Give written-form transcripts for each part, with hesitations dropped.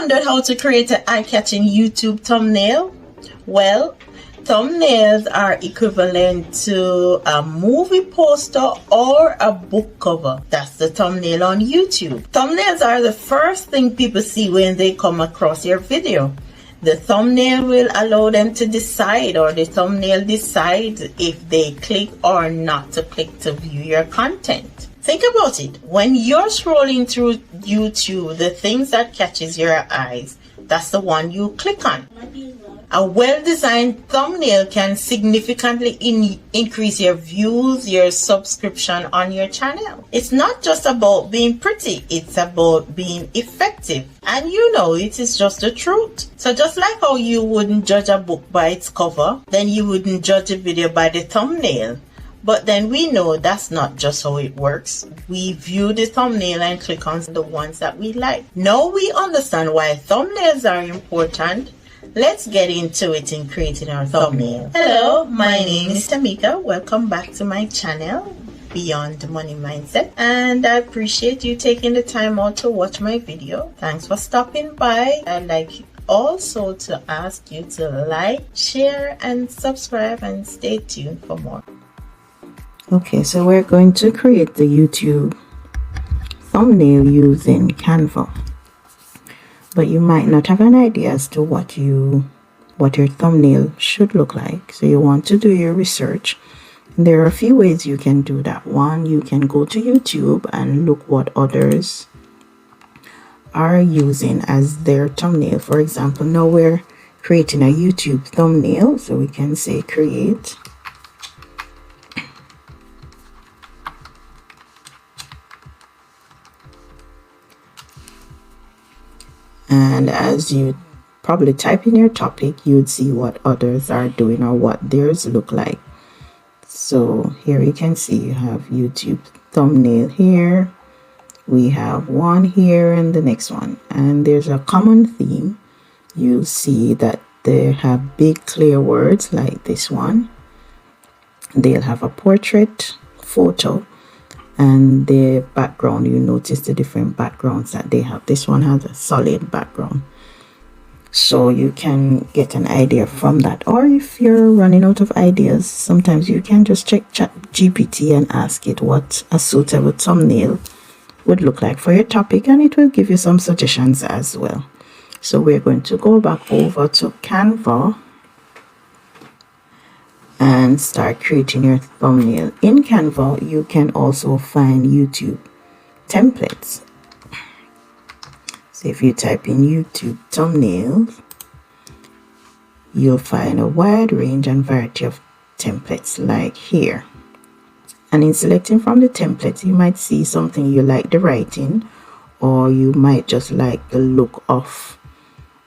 wondered how to create an eye-catching YouTube thumbnail? Well, thumbnails are equivalent to a movie poster or a book cover. That's the thumbnail on YouTube. Thumbnails are the first thing people see when they come across your video. The thumbnail will allow them to decide, or the thumbnail decides if they click or not to click to view your content. Think about it. When you're scrolling through YouTube, the things that catches your eyes, that's the one you click on. A well-designed thumbnail can significantly increase your views, your subscription on your channel. It's not just about being pretty, it's about being effective. And you know it is just the truth. So just like how you wouldn't judge a book by its cover, then you wouldn't judge a video by the thumbnail. But then we know that's not just how it works. We view the thumbnail and click on the ones that we like. Now we understand why thumbnails are important. Let's get into it in creating our thumbnail. Hello, my name is Tamika. Welcome back to my channel, Beyond Money Mindset. And I appreciate you taking the time out to watch my video. Thanks for stopping by. I'd like also to ask you to like, share, and subscribe, and stay tuned for more. Okay, so we're going to create the YouTube thumbnail using Canva. But you might not have an idea as to what your thumbnail should look like. So you want to do your research. And there are a few ways you can do that. One, you can go to YouTube and look what others are using as their thumbnail. For example, now we're creating a YouTube thumbnail. So we can say create. And as you probably type in your topic, you'd see what others are doing or what theirs look like. So here you can see you have YouTube thumbnail here. We have one here and the next one. And there's a common theme. You see that they have big clear words like this one. They'll have a portrait photo. And the background, you notice the different backgrounds that they have. This one has a solid background. So you can get an idea from that. Or if you're running out of ideas, sometimes you can just check ChatGPT and ask it what a suitable thumbnail would look like for your topic. And it will give you some suggestions as well. So we're going to go back over to Canva and start creating your thumbnail. In Canva, you can also find YouTube templates. So if you type in YouTube thumbnails, you'll find a wide range and variety of templates like here. And in selecting from the templates, you might see something you like the writing, or you might just like the look of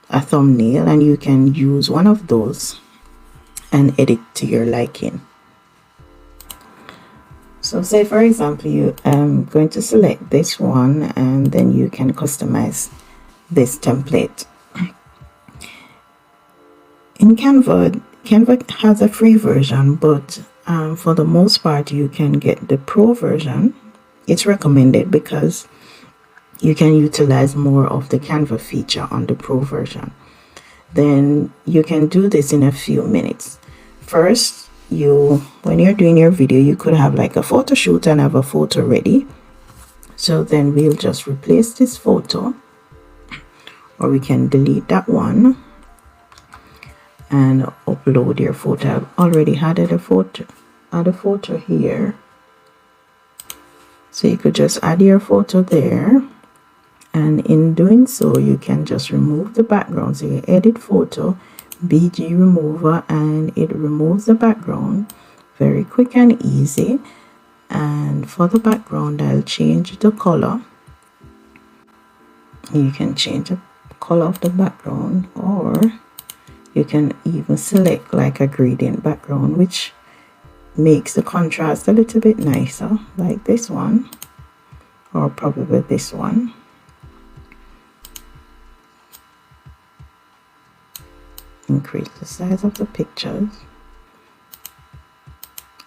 a thumbnail, and you can use one of those and edit to your liking. So say for example you going to select this one, and then you can customize this template. In Canva has a free version, but for the most part you can get the pro version. It's recommended because you can utilize more of the Canva feature on the pro version. Then you can do this in a few minutes. First, when you're doing your video, you could have like a photo shoot and have a photo ready. So then we'll just replace this photo, or we can delete that one and upload your photo. I've already added a photo here. So you could just add your photo there. And in doing so, you can just remove the background. So you edit photo, BG remover, and it removes the background. Very quick and easy. And for the background, I'll change the color. You can change the color of the background, or you can even select like a gradient background, which makes the contrast a little bit nicer, like this one, or probably this one. Increase the size of the pictures.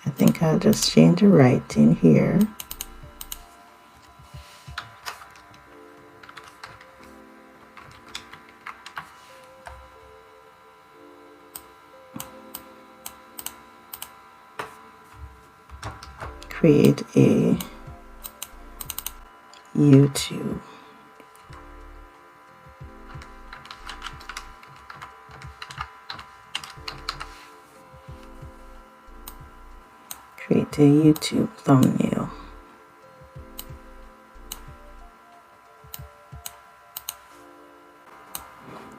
I think I'll just change the writing here. create a YouTube. Create a YouTube thumbnail.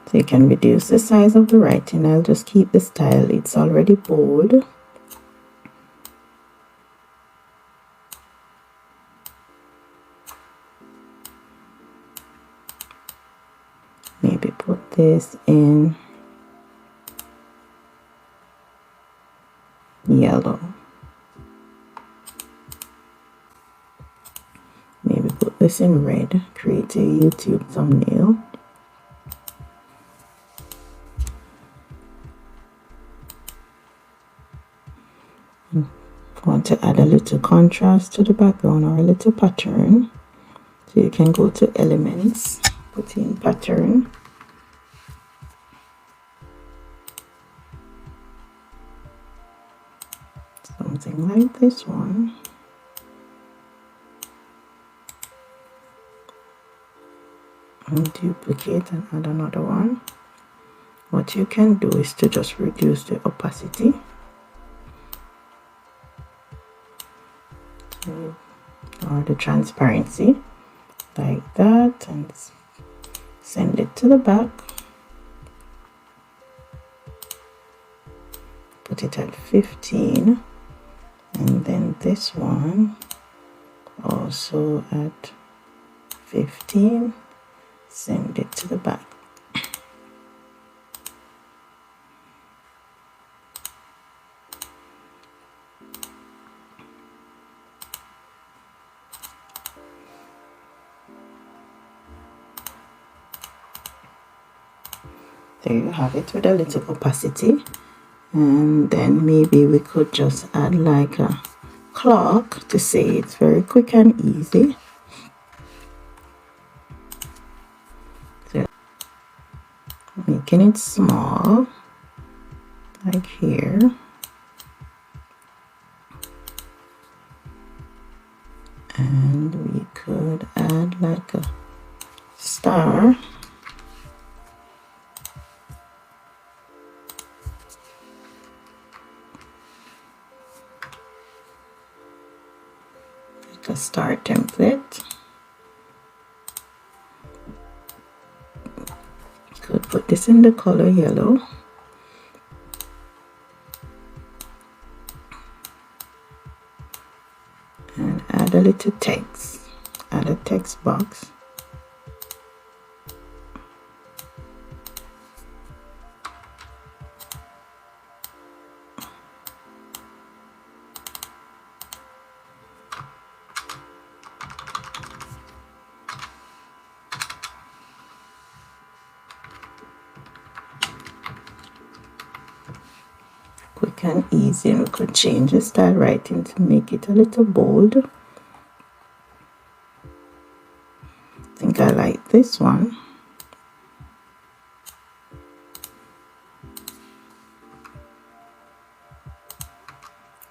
So you can reduce the size of the writing. I'll just keep the style. It's already bold. Maybe put this in yellow. Maybe put this in red. Create a YouTube thumbnail. Want to add a little contrast to the background or a little pattern, so you can go to elements, put in pattern, something like this one, and duplicate and add another one. What you can do is to just reduce the opacity or the transparency like that, and send it to the back. Put it at 15, and then this one also at 15. Send it to the back. There you have it with a little opacity. And then maybe we could just add like a clock to say it's very quick and easy. So making it small, like here. And we could add like a star. A star template. Could put this in the color yellow. And add a little text. Add a text box. Quick and easy, and we could change the style writing to make it a little bold. I think I like this one.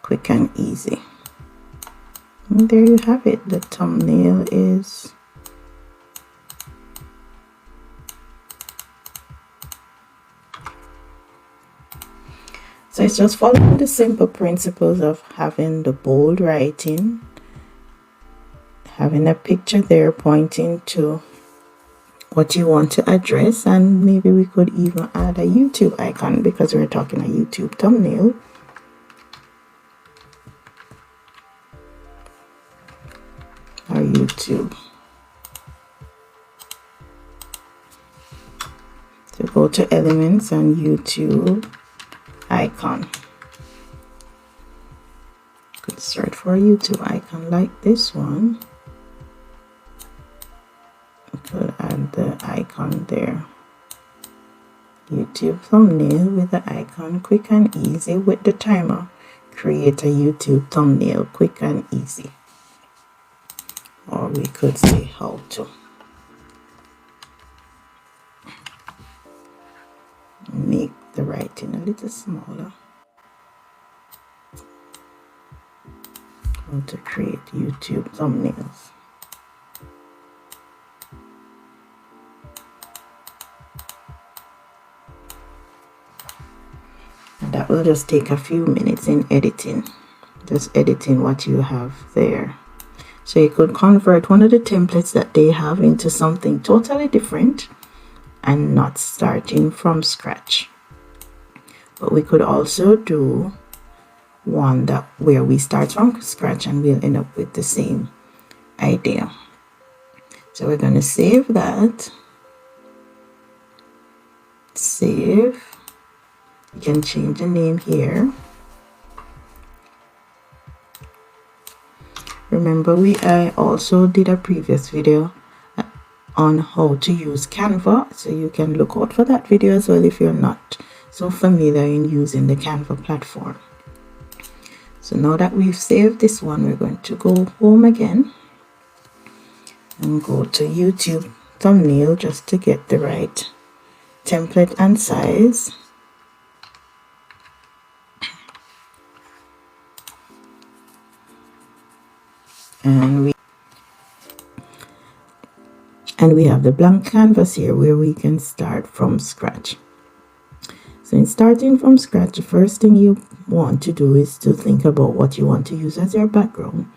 Quick and easy. And there you have it. The thumbnail is so it's just following the simple principles of having the bold writing, having a picture there pointing to what you want to address, and maybe we could even add a YouTube icon because we're talking a YouTube thumbnail. Or YouTube. So go to elements and YouTube icon. Could search for a YouTube icon like this one. Could add the icon there. YouTube thumbnail with the icon, quick and easy with the timer. Create a YouTube thumbnail, quick and easy. Or we could say how to. Make the writing a little smaller. how to create YouTube thumbnails. And that will just take a few minutes in editing, just editing what you have there. So you could convert one of the templates that they have into something totally different and not starting from scratch. But we could also do one that where we start from scratch and we'll end up with the same idea. So we're going to save that. Save. You can change the name here. Remember, I also did a previous video on how to use Canva, so you can look out for that video as well if you're not so familiar in using the Canva platform. So now that we've saved this one, we're going to go home again and go to YouTube thumbnail just to get the right template and size. And we have the blank canvas here where we can start from scratch. So in starting from scratch, the first thing you want to do is to think about what you want to use as your background.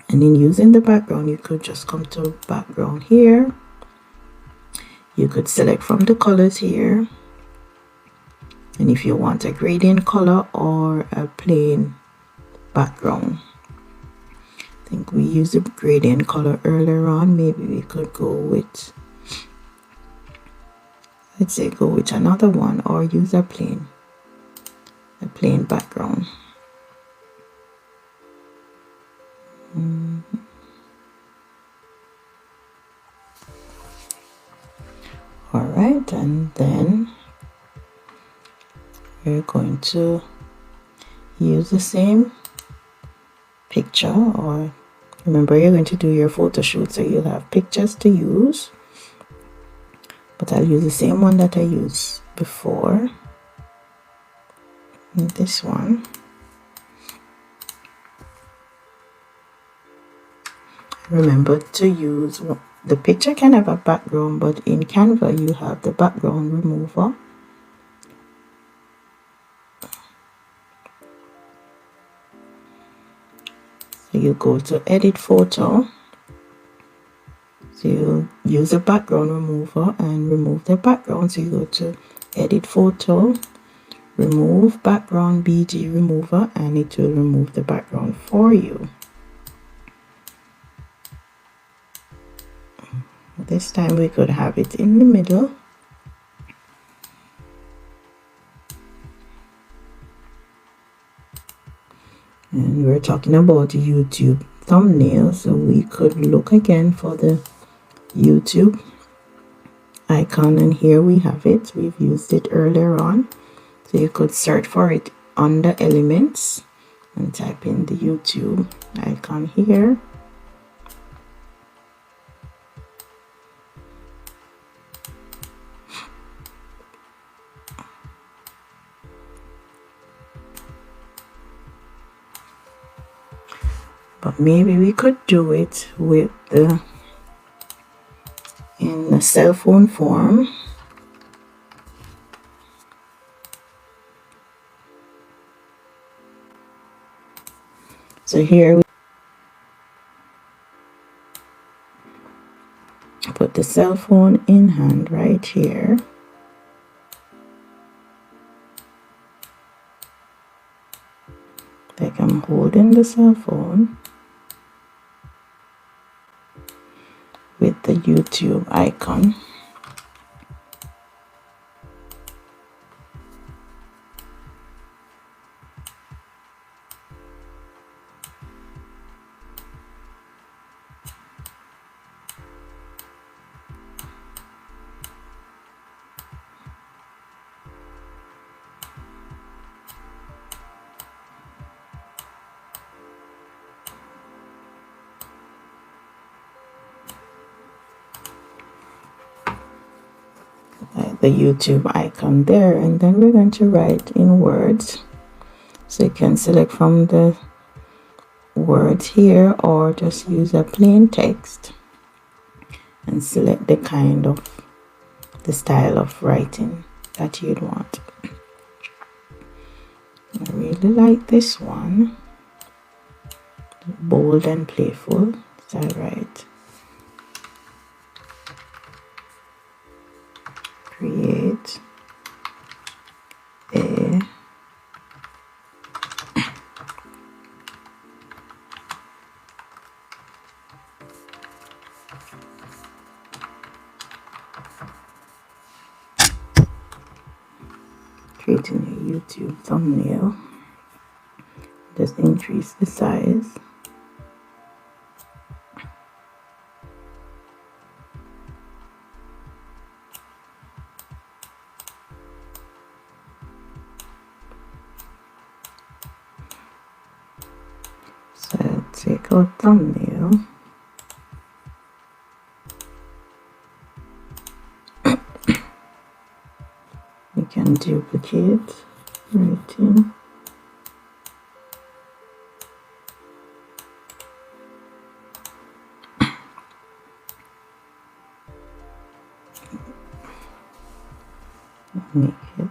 And in using the background, you could just come to background here. You could select from the colors here. And if you want a gradient color or a plain background. I think we used a gradient color earlier on. Maybe we could go with, let's say, go with another one or use a plain background. All right, and then we're going to use the same picture, or remember, you're going to do your photo shoot, so you'll have pictures to use, but I'll use the same one that I used before. And this one, remember to use the picture can have a background, but in Canva you have the background remover. So you go to edit photo, so you use a background remover and remove the background. So you go to edit photo, remove background BG remover, and it will remove the background for you. This time we could have it in the middle. And we're talking about YouTube thumbnail, so we could look again for the YouTube icon, and here we have it. We've used it earlier on, so you could search for it under elements and type in the YouTube icon here. But maybe we could do it with in the cell phone form. So here we put the cell phone in hand right here. Like I'm holding the cell phone with the YouTube icon. The YouTube icon there, and then we're going to write in words. So you can select from the words here, or just use a plain text and select the kind of the style of writing that you'd want. I really like this one, bold and playful. Is that right? Create a creating a YouTube thumbnail. Just increase the size. So take out thumbnail. You can duplicate writing. Make it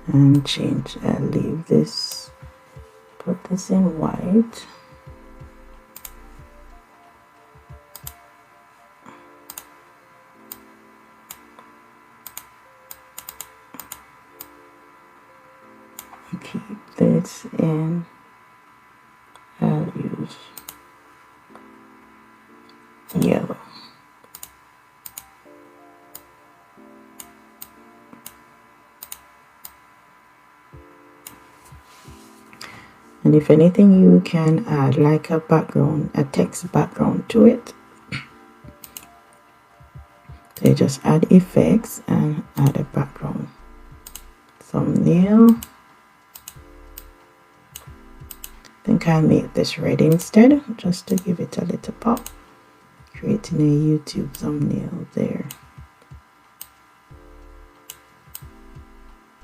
and change. I'll leave this, put this in white. Keep this in. I'll use yellow. And if anything, you can add like a background, a text background to it. So you just add effects and add a background. Thumbnail. I think I'll make this red instead, just to give it a little pop. Creating a YouTube thumbnail there.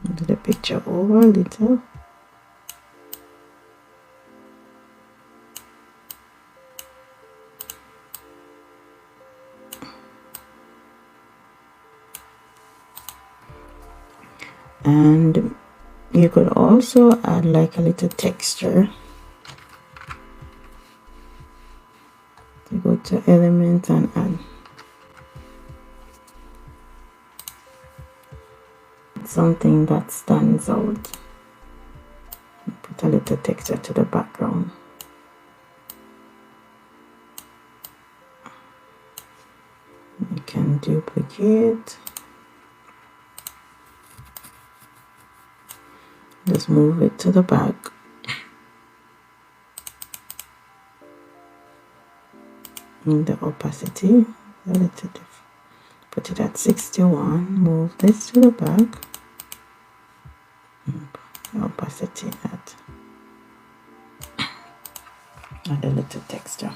Move the picture over a little. And you could also add like a little texture. You go to element and add something that stands out. Put a little texture to the background. You can duplicate. Just move it to the back. And the opacity a little different. Put it at 61. Move this to the back. The opacity at. Add a little texture.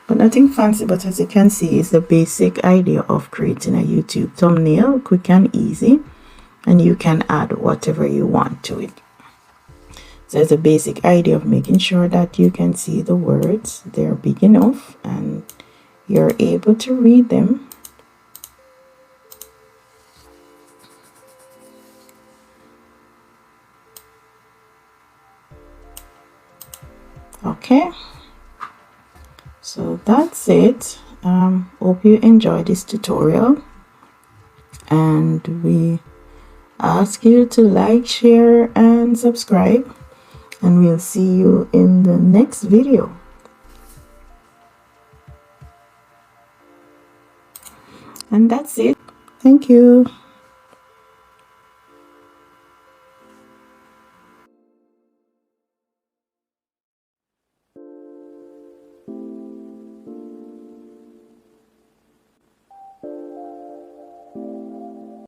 But nothing fancy, but as you can see, is the basic idea of creating a YouTube thumbnail, quick and easy, and you can add whatever you want to it. So it's a basic idea of making sure that you can see the words, they're big enough and you're able to read them. Okay. So that's it. Hope you enjoyed this tutorial, and we ask you to like, share and subscribe, and we'll see you in the next video. And that's it. Thank you.